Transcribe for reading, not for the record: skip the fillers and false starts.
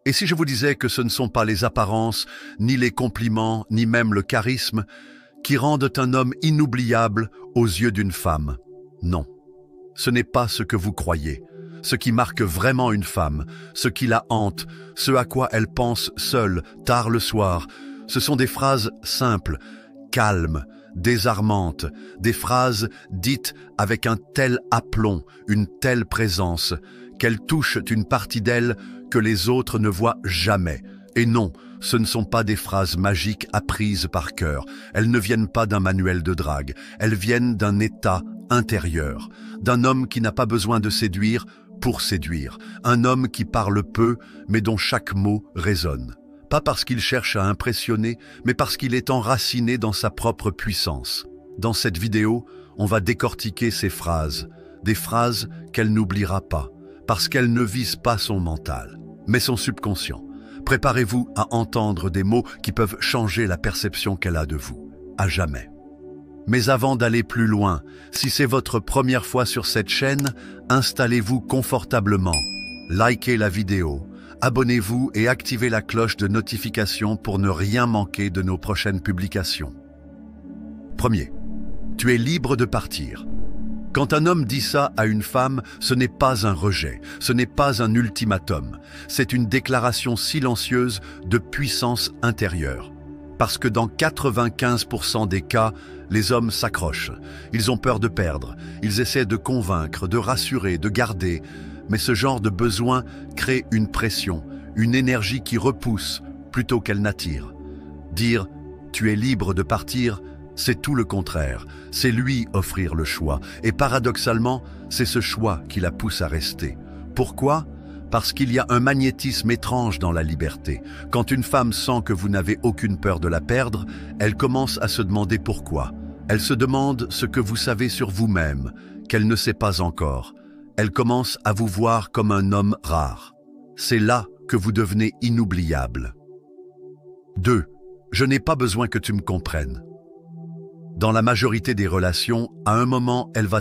Et si je vous disais que ce ne sont pas les apparences, ni les compliments, ni même le charisme, qui rendent un homme inoubliable aux yeux d'une femme? Non, ce n'est pas ce que vous croyez. Ce qui marque vraiment une femme, ce qui la hante, ce à quoi elle pense seule, tard le soir, ce sont des phrases simples, calmes, désarmantes, des phrases dites avec un tel aplomb, une telle présence, qu'elles touchent une partie d'elle que les autres ne voient jamais. Et non, ce ne sont pas des phrases magiques apprises par cœur. Elles ne viennent pas d'un manuel de drague. Elles viennent d'un état intérieur, d'un homme qui n'a pas besoin de séduire pour séduire. Un homme qui parle peu, mais dont chaque mot résonne. Pas parce qu'il cherche à impressionner, mais parce qu'il est enraciné dans sa propre puissance. Dans cette vidéo, on va décortiquer ces phrases, des phrases qu'elle n'oubliera pas, parce qu'elles ne visent pas son mental, mais son subconscient. Préparez-vous à entendre des mots qui peuvent changer la perception qu'elle a de vous, à jamais. Mais avant d'aller plus loin, si c'est votre première fois sur cette chaîne, installez-vous confortablement, likez la vidéo, abonnez-vous et activez la cloche de notification pour ne rien manquer de nos prochaines publications. Premier, tu es libre de partir. Quand un homme dit ça à une femme, ce n'est pas un rejet, ce n'est pas un ultimatum, c'est une déclaration silencieuse de puissance intérieure. Parce que dans 95% des cas, les hommes s'accrochent. Ils ont peur de perdre, ils essaient de convaincre, de rassurer, de garder. Mais ce genre de besoin crée une pression, une énergie qui repousse plutôt qu'elle n'attire. Dire « tu es libre de partir », c'est tout le contraire. C'est lui offrir le choix. Et paradoxalement, c'est ce choix qui la pousse à rester. Pourquoi ? Parce qu'il y a un magnétisme étrange dans la liberté. Quand une femme sent que vous n'avez aucune peur de la perdre, elle commence à se demander pourquoi. Elle se demande ce que vous savez sur vous-même, qu'elle ne sait pas encore. Elle commence à vous voir comme un homme rare. C'est là que vous devenez inoubliable. 2. Je n'ai pas besoin que tu me comprennes. Dans la majorité des relations, à un moment, elle va